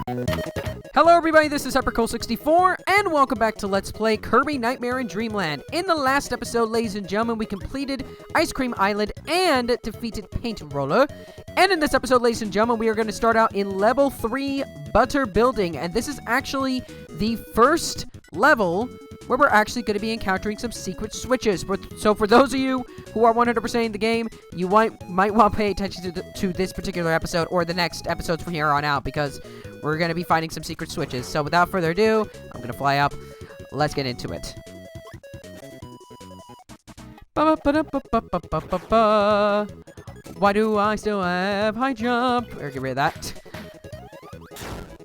Hello everybody, this is HyperCole64, and welcome back to Let's Play Kirby Nightmare in Dreamland. In the last episode, ladies and gentlemen, we completed Ice Cream Island and defeated Paint Roller. And in this episode, ladies and gentlemen, we are going to start out in Level 3, Butter Building. And this is actually the first level where we're actually going to be encountering some secret switches. So for those of you who are 100%ing the game, you might want to pay attention to this particular episode or the next episodes from here on out, because we're going to be finding some secret switches. So without further ado, I'm going to fly up. Let's get into it. Why do I still have high jump? Or get rid of that.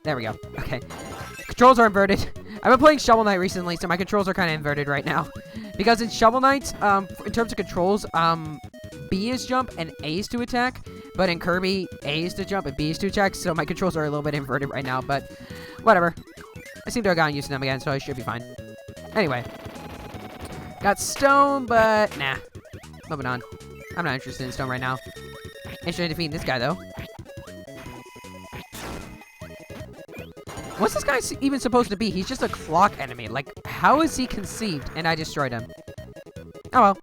There we go. Okay. Controls are inverted. I've been playing Shovel Knight recently, so my controls are kind of inverted right now. Because in Shovel Knight, in terms of controls, B is jump and A is to attack. But in Kirby, A is to jump and B is to attack, so my controls are a little bit inverted right now, but whatever. I seem to have gotten used to them again, so I should be fine. Anyway. Got stone, but nah. Moving on. I'm not interested in stone right now. Interested in defeating this guy, though. What's this guy even supposed to be? He's just a clock enemy. Like, how is he conceived? And I destroyed him. Oh well.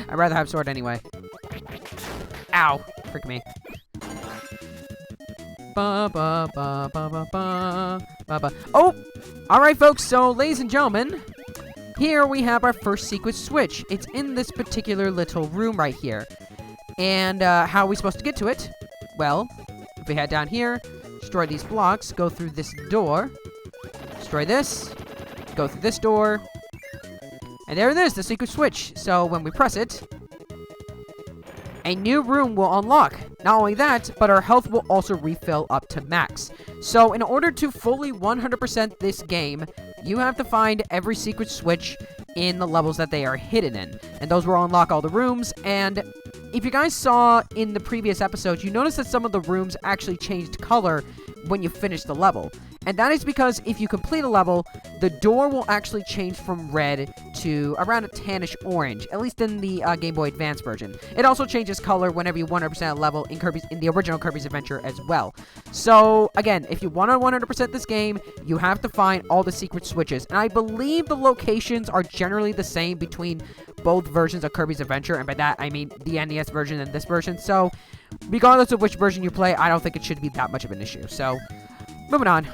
I'd rather have sword anyway. Ow. Frick me. Oh! Alright, folks. So, ladies and gentlemen, here we have our first secret switch. It's in this particular little room right here. And how are we supposed to get to it? Well, if we head down here, destroy these blocks, go through this door, destroy this, go through this door, and there it is, the secret switch. So when we press it, a new room will unlock. Not only that, but our health will also refill up to max. So in order to fully 100% this game, you have to find every secret switch in the levels that they are hidden in. And those will unlock all the rooms. And if you guys saw in the previous episodes, you noticed that some of the rooms actually changed color when you finish the level. And that is because if you complete a level, the door will actually change from red to around a tannish orange, at least in the Game Boy Advance version. It also changes color whenever you 100% a level in the original Kirby's Adventure as well. So, again, if you want to 100% this game, you have to find all the secret switches. And I believe the locations are generally the same between both versions of Kirby's Adventure, and by that I mean the NES version and this version. So, regardless of which version you play, I don't think it should be that much of an issue. So, moving on.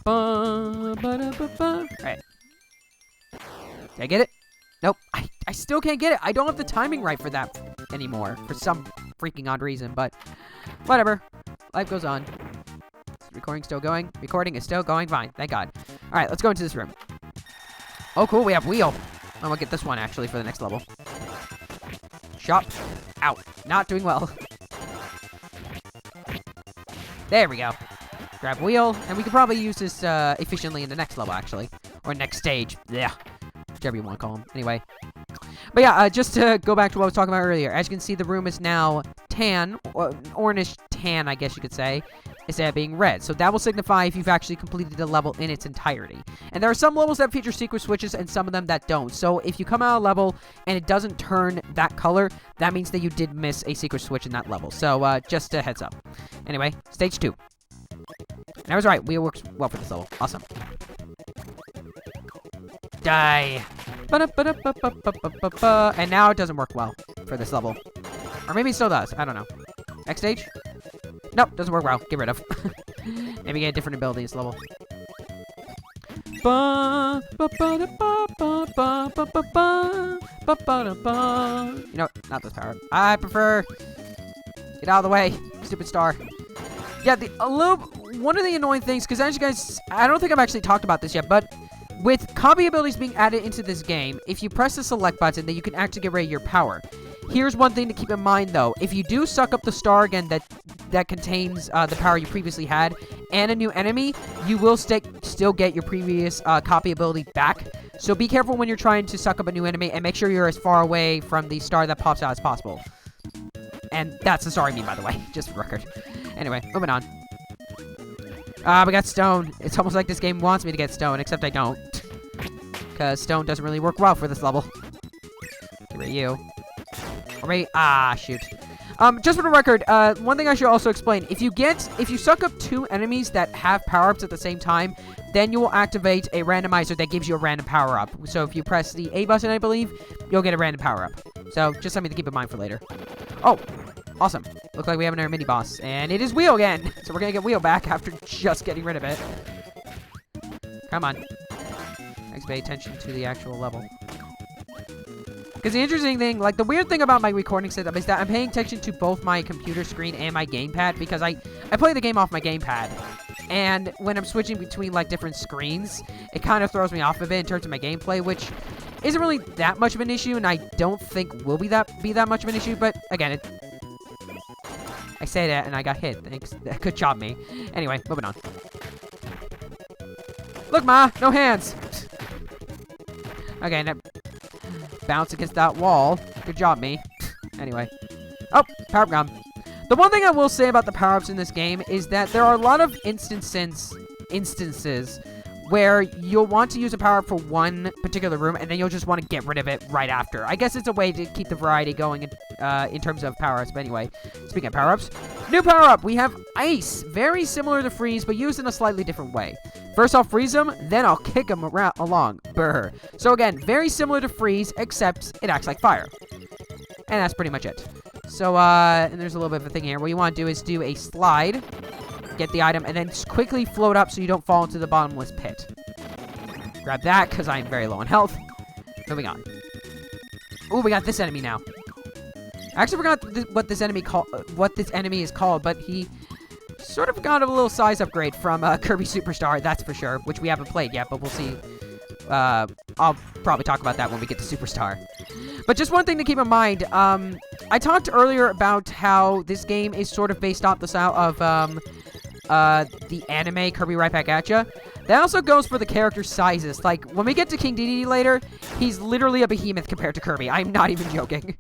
Alright. Did I get it? Nope. I still can't get it. I don't have the timing right for that anymore. For some freaking odd reason, but whatever. Life goes on. Is recording still going? Recording is still going fine. Thank God. Alright, let's go into this room. Oh, cool. We have wheel. I'm gonna get this one, actually, for the next level. Shop. Ow. Not doing well. There we go. Grab wheel, and we could probably use this efficiently in the next level, actually. Or next stage. Yeah. Whichever you want to call them. Anyway. But yeah, just to go back to what I was talking about earlier. As you can see, the room is now tan, or orange tan, I guess you could say, instead of being red. So that will signify if you've actually completed the level in its entirety. And there are some levels that feature secret switches and some of them that don't. So if you come out of a level and it doesn't turn that color, that means that you did miss a secret switch in that level. So just a heads up. Anyway, stage 2. And I was right. Wheel works well for this level. Awesome. Die. And now it doesn't work well for this level. Or maybe it still does. I don't know. Next stage? Nope, doesn't work well. Get rid of. Maybe get a different ability this level. You know, not this power. I prefer... Get out of the way, stupid star. Yeah, one of the annoying things, because as you guys... I don't think I've actually talked about this yet, but... With copy abilities being added into this game, if you press the select button, then you can actually get rid of your power. Here's one thing to keep in mind, though. If you do suck up the star again that contains the power you previously had, and a new enemy, you will still get your previous copy ability back. So be careful when you're trying to suck up a new enemy, and make sure you're as far away from the star that pops out as possible. And that's the star I mean, by the way, just for record. Anyway, moving on. We got stone. It's almost like this game wants me to get stone, except I don't. Because stone doesn't really work well for this level. Get rid of you. Or maybe... Ah, shoot. Just for the record, one thing I should also explain. If you suck up 2 enemies that have power-ups at the same time, then you will activate a randomizer that gives you a random power-up. So if you press the A button, I believe, you'll get a random power-up. So just something to keep in mind for later. Oh, awesome. Looks like we have another mini-boss. And it is Wheel again. So we're going to get Wheel back after just getting rid of it. Come on. Next, pay attention to the actual level. Because the interesting thing, like, the weird thing about my recording setup is that I'm paying attention to both my computer screen and my gamepad, because I play the game off my gamepad. And when I'm switching between, like, different screens, it kind of throws me off a bit in terms of my gameplay, which isn't really that much of an issue, and I don't think will be that much of an issue, but, again, I say that, and I got hit. Thanks. Good job, me. Anyway, moving on. Look, Ma! No hands! Okay, now bounce against that wall. Good job, me. Anyway. Oh, power-up gum. The one thing I will say about the power-ups in this game is that there are a lot of instances where you'll want to use a power-up for one particular room, and then you'll just want to get rid of it right after. I guess it's a way to keep the variety going in terms of power-ups. But anyway, speaking of power-ups, new power-up, we have Ice. Very similar to Freeze, but used in a slightly different way. First I'll freeze them, then I'll kick them along. Brr. So again, very similar to Freeze, except it acts like fire. And that's pretty much it. So, and there's a little bit of a thing here. What you want to do is do a slide, get the item, and then just quickly float up so you don't fall into the bottomless pit. Grab that, because I am very low on health. Moving on. Ooh, we got this enemy now. I actually forgot what this enemy is called, but he sort of got a little size upgrade from Kirby Superstar, that's for sure, which we haven't played yet, but we'll see. I'll probably talk about that when we get to Superstar. But just one thing to keep in mind, I talked earlier about how this game is sort of based off the style of the anime Kirby Right Back At Ya. That also goes for the character sizes. Like, when we get to King Dedede later, he's literally a behemoth compared to Kirby. I'm not even joking.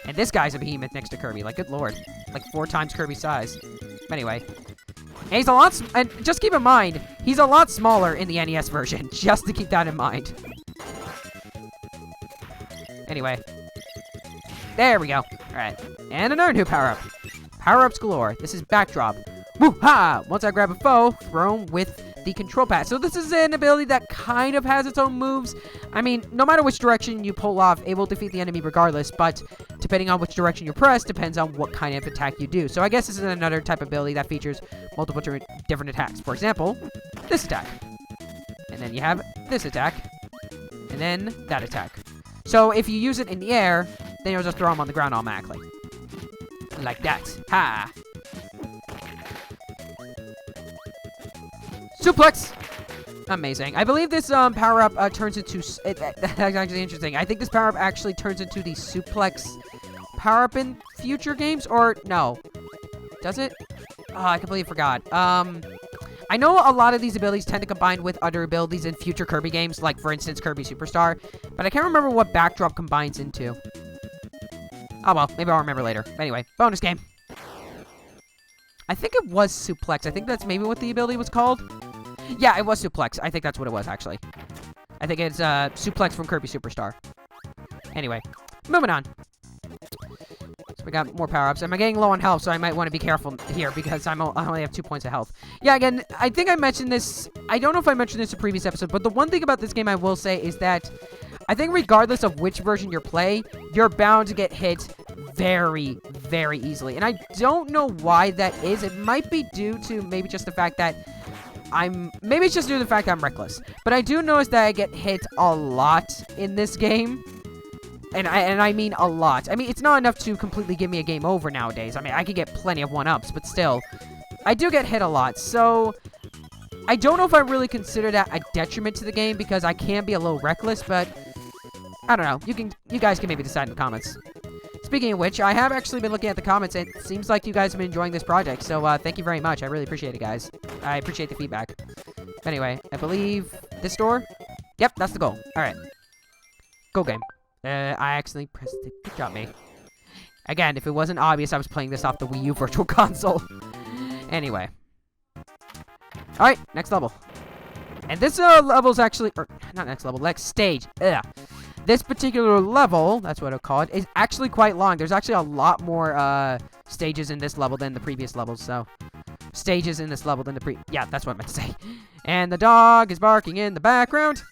And this guy's a behemoth next to Kirby. Like, good lord. Like, 4 times Kirby's size. But anyway. And he's a lot... And just keep in mind, he's a lot smaller in the NES version. Just to keep that in mind. Anyway. There we go. Alright. And another new power-up. Power-ups galore. This is Backdrop. Woo-ha! Once I grab a foe, throw him with the control pad. So this is an ability that kind of has its own moves. I mean, no matter which direction you pull off, it will defeat the enemy regardless, but depending on which direction you press, depends on what kind of attack you do. So I guess this is another type of ability that features multiple different attacks. For example, this attack. And then you have this attack. And then that attack. So if you use it in the air, then you'll just throw them on the ground automatically. Like that. Ha! Suplex! Amazing. I believe this power-up turns into... That's actually interesting. I think this power-up actually turns into the suplex power-up in future games, or no. Does it? Oh, I completely forgot. I know a lot of these abilities tend to combine with other abilities in future Kirby games, like, for instance, Kirby Superstar, but I can't remember what Backdrop combines into. Oh, well, maybe I'll remember later. Anyway, bonus game. I think it was Suplex. I think that's maybe what the ability was called. Yeah, it was Suplex. I think that's what it was, actually. I think it's Suplex from Kirby Superstar. Anyway, moving on. So we got more power-ups. I'm getting low on health, so I might want to be careful here because I only have 2 points of health. Yeah, again, I think I mentioned this. I don't know if I mentioned this in a previous episode, but the one thing about this game I will say is that I think regardless of which version you play, you're bound to get hit very, very easily. And I don't know why that is. It might be due to maybe just the fact that maybe it's just due to the fact that I'm reckless. But I do notice that I get hit a lot in this game. And I mean a lot. I mean, it's not enough to completely give me a game over nowadays. I mean, I could get plenty of 1-ups, but still. I do get hit a lot, so I don't know if I really consider that a detriment to the game because I can be a little reckless, but I don't know. You guys can maybe decide in the comments. Speaking of which, I have actually been looking at the comments, and it seems like you guys have been enjoying this project, so thank you very much. I really appreciate it, guys. I appreciate the feedback. Anyway, I believe this door? Yep, that's the goal. Alright. Go game. I accidentally pressed it. Good job, me. Again, if it wasn't obvious, I was playing this off the Wii U Virtual Console. Anyway. Alright, next level. And this level's actually... Or, not next level, next stage. Ugh. this particular level, that's what I'll call it, is actually quite long. There's actually a lot more stages in this level than the previous levels, so... Stages in this level than the yeah, that's what I meant to say. And the dog is barking in the background.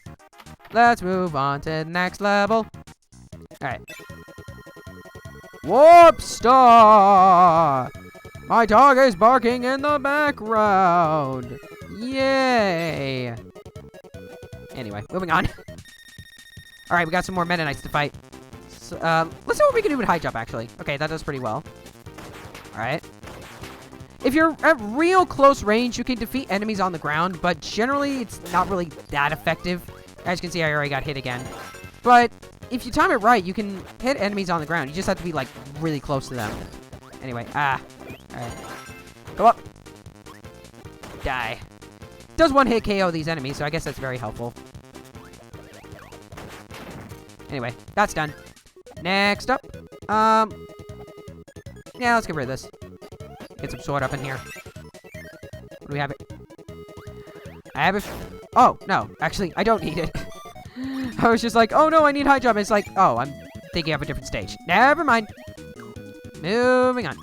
Let's move on to the next level. Alright. Warp Star! My dog is barking in the background. Yay! Anyway, moving on. Alright, we got some more Meta Knights to fight. So, let's see what we can do with high jump, actually. Okay, that does pretty well. Alright. If you're at real close range, you can defeat enemies on the ground, but generally, it's not really that effective. As you can see, I already got hit again. But if you time it right, you can hit enemies on the ground. You just have to be, like, really close to them. Anyway, alright. Go up. Die. Does one hit KO these enemies, so I guess that's very helpful. Anyway, that's done. Next up. Yeah, let's get rid of this. Get some sword up in here. What do we have? I have it. Oh, no. Actually, I don't need it. I was just like, oh no, I need high jump. It's like, oh, I'm thinking of a different stage. Never mind. Moving on.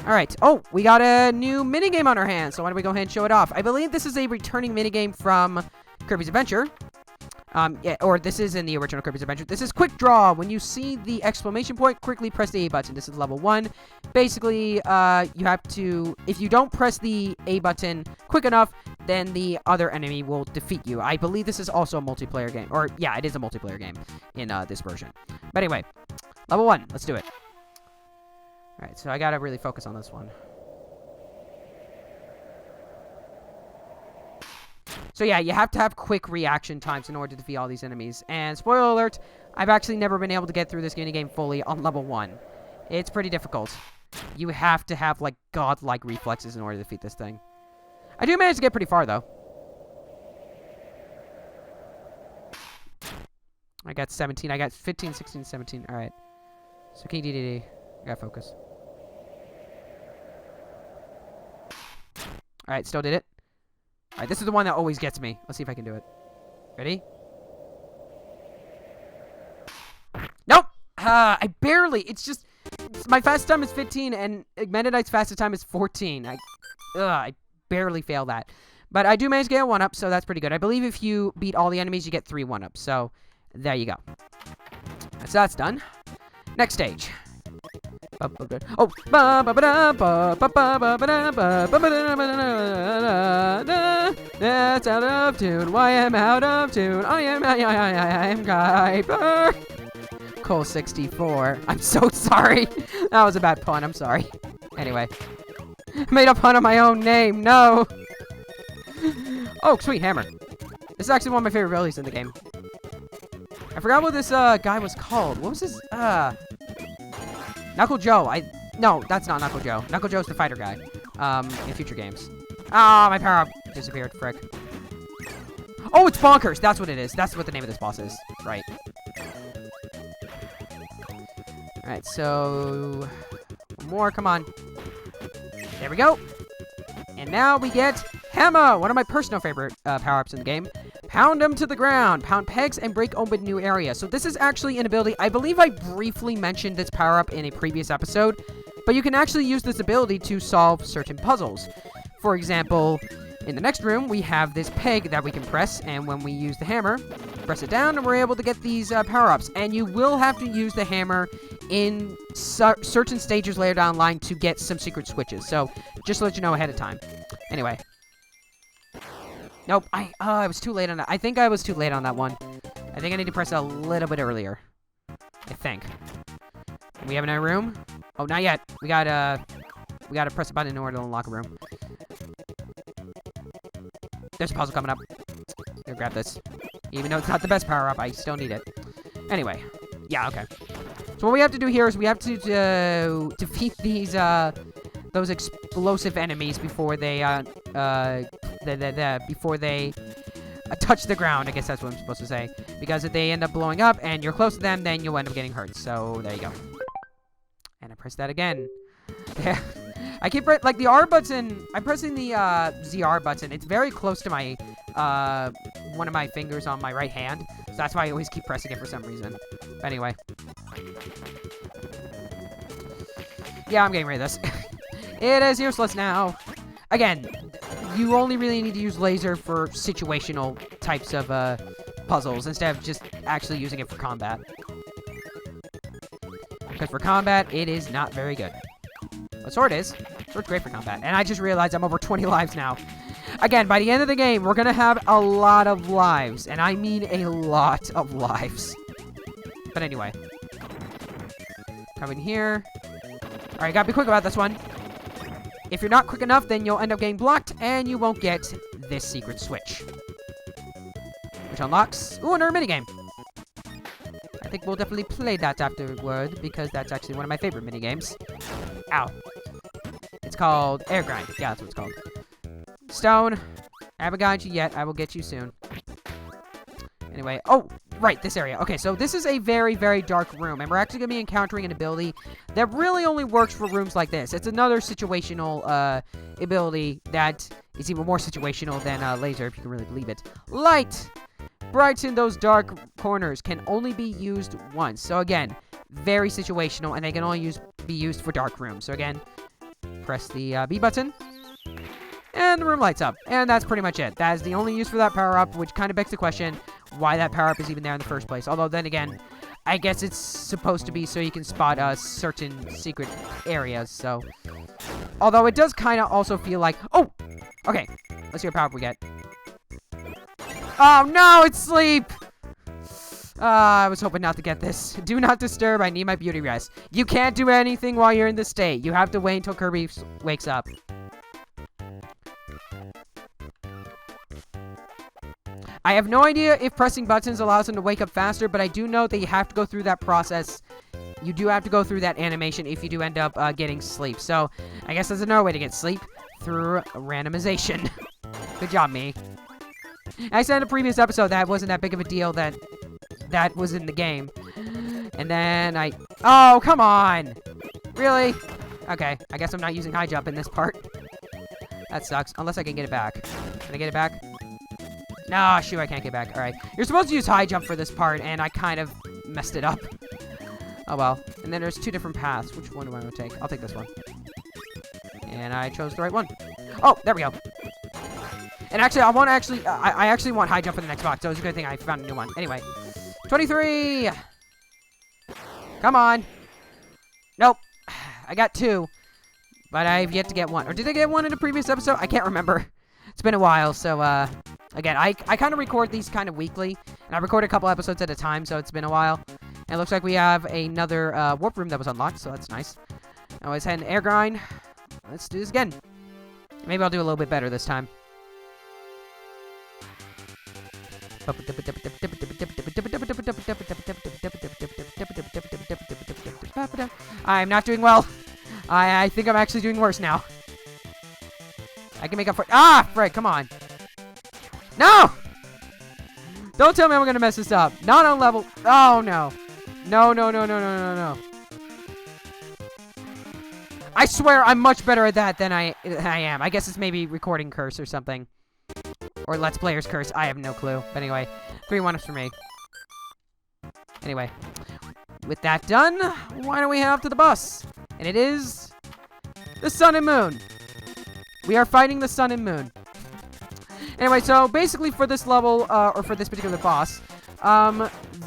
Alright. Oh, we got a new minigame on our hands, so why don't we go ahead and show it off? I believe this is a returning minigame from Kirby's Adventure. Yeah, or this is in the original Kirby's Adventure. This is Quick Draw. When you see the exclamation point, quickly press the A button. This is level 1. Basically, you have to... If you don't press the A button quick enough, then the other enemy will defeat you. I believe this is also a multiplayer game. Or, yeah, it is a multiplayer game in this version. But anyway, level 1. Let's do it. Alright, so I gotta really focus on this one. So yeah, you have to have quick reaction times in order to defeat all these enemies. And spoiler alert, I've actually never been able to get through this minigame fully on level 1. It's pretty difficult. You have to have, like, godlike reflexes in order to defeat this thing. I do manage to get pretty far, though. I got 17. I got 15, 16, 17. Alright. So King DDD. I gotta focus. Alright, still did it. Alright, this is the one that always gets me. Let's see if I can do it. Ready? Nope! I barely. It's just... My fastest time is 15, and Meta Knight's fastest time is 14. I barely fail that. But I do manage to get a 1-up, so that's pretty good. I believe if you beat all the enemies, you get 3 1-ups. So, there you go. So that's done. Next stage. Oh, that's out of tune. Why am out of tune? I am Kuiper. Cole 64. I'm so sorry. That was a bad pun. I'm sorry. Anyway, made a pun on my own name. No. Oh, sweet hammer. This is actually one of my favorite abilities in the game. I forgot what this guy was called. What was his Knuckle Joe. No, that's not Knuckle Joe. Knuckle Joe's the fighter guy. In future games. Ah, my power-up disappeared. Frick. Oh, it's Bonkers. That's what it is. That's what the name of this boss is. Right. Alright, so... one more. Come on. There we go. And now we get Hammer. One of my personal favorite power-ups in the game. Pound them to the ground. Pound pegs and break open new areas. So this is actually an ability. I believe I briefly mentioned this power-up in a previous episode. But you can actually use this ability to solve certain puzzles. For example, in the next room, we have this peg that we can press. And when we use the hammer, press it down, and we're able to get these power-ups. And you will have to use the hammer in certain stages later down the line to get some secret switches. So just to let you know ahead of time. Anyway. Nope, I was too late on that. I think I was too late on that one. I think I need to press it a little bit earlier. I think. We have another room? Oh, not yet. We gotta press a button in order to unlock a room. There's a puzzle coming up. Here, grab this. Even though it's not the best power-up, I still need it. Anyway. Yeah, okay. So what we have to do here is we have to defeat these, those explosive enemies before they, before they touch the ground. I guess that's what I'm supposed to say. Because if they end up blowing up and you're close to them, then you'll end up getting hurt. So, there you go. And I Press that again. Yeah. I keep like the R button. I'm pressing the ZR button. It's very close to my one of my fingers on my right hand, so that's why I always keep pressing it for some reason. But anyway, yeah, I'm getting rid of this. It is useless now. Again, you only really need to use laser for situational types of puzzles instead of just actually using it for combat. Because for combat, it is not very good. But sword is. Sword's great for combat. And I just realized I'm over 20 lives now. Again, by the end of the game, we're going to have a lot of lives. And I mean a lot of lives. But anyway. Come in here. Alright, gotta be quick about this one. If you're not quick enough, then you'll end up getting blocked, and you won't get this secret switch. Which unlocks... Ooh, another minigame. I think we'll definitely play that afterward, because that's actually one of my favorite minigames. Ow. It's called Air Grind. Yeah, that's what it's called. Stone. I haven't gotten you yet. I will get you soon. Anyway. Oh, right. This area. Okay, so this is a very, very dark room. And we're actually going to be encountering an ability that really only works for rooms like this. It's another situational ability that is even more situational than laser, if you can really believe it. Light. Brighten those dark corners can only be used once. So again, very situational, and they can only be used for dark rooms. So again, press the B button, and the room lights up. And that's pretty much it. That is the only use for that power-up, which kind of begs the question why that power-up is even there in the first place. Although then again, I guess it's supposed to be so you can spot certain secret areas. So, although it does kind of also feel like, oh, okay, let's see what power-up we get. Oh no, it's sleep! I was hoping not to get this. Do not disturb, I need my beauty rest. You can't do anything while you're in this state. You have to wait until Kirby wakes up. I have no idea if pressing buttons allows him to wake up faster, but I do know that you have to go through that process. You do have to go through that animation if you do end up getting sleep. So, I guess there's another way to get sleep, through randomization. Good job, me. I said in a previous episode that wasn't that big of a deal that was in the game. And then oh, come on! Really? Okay, I guess I'm not using high jump in this part. That sucks, unless I can get it back. Can I get it back? No, shoot, I can't get back. Alright. You're supposed to use high jump for this part, and I kind of messed it up. Oh well. And then there's two different paths. Which one do I want to take? I'll take this one. And I chose the right one. Oh, there we go. And actually, I actually want high jump for the next box, so it's a good thing I found a new one. Anyway. 23! Come on. Nope. I got 2. But I've yet to get 1. Or did I get 1 in a previous episode? I can't remember. It's been a while, so, again, I kind of record these kind of weekly. And I record a couple episodes at a time, so it's been a while. And it looks like we have another, warp room that was unlocked, so that's nice. Now let's head in Air Grind. Let's do this again. Maybe I'll do a little bit better this time. I'm not doing well. I think I'm actually doing worse now. I can make up for it. Ah, frick, come on. No! Don't tell me I'm gonna mess this up. Not on level. Oh, no. No, no, no, no, no, no, no. I swear I'm much better at that than I am. I guess it's maybe recording curse or something. Or Let's Player's curse. I have no clue. But anyway, 3 1-ups for me. Anyway, with that done, why don't we head up to the bus? And it is the Sun and Moon. We are fighting the Sun and Moon. Anyway, so basically for this level, or for this particular boss,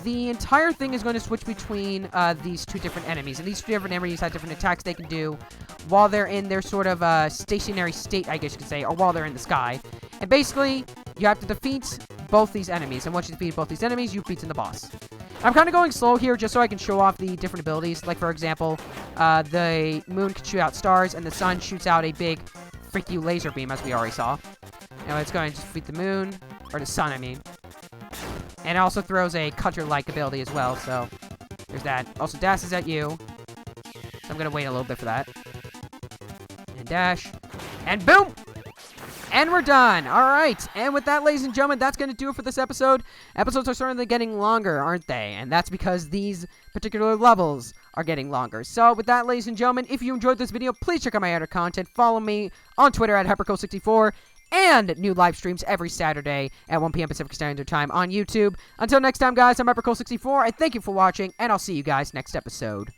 the entire thing is going to switch between these two different enemies. And these two different enemies have different attacks they can do while they're in their sort of stationary state, I guess you could say, or while they're in the sky. And basically, you have to defeat both these enemies. And once you defeat both these enemies, you've beaten the boss. I'm kind of going slow here just so I can show off the different abilities. Like, for example, the moon can shoot out stars, and the sun shoots out a big, freak you laser beam, as we already saw. Now it's going to defeat the moon, or the sun, I mean. And it also throws a cutter-like ability as well, so there's that. Also dashes at you. So I'm going to wait a little bit for that. And dash. And boom! And we're done. All right. And with that, ladies and gentlemen, that's going to do it for this episode. Episodes are certainly getting longer, aren't they? And that's because these particular levels are getting longer. So with that, ladies and gentlemen, if you enjoyed this video, please check out my other content. Follow me on Twitter at HyperCool64 and new live streams every Saturday at 1 p.m. Pacific Standard Time on YouTube. Until next time, guys, I'm HyperCool64. I thank you for watching, and I'll see you guys next episode.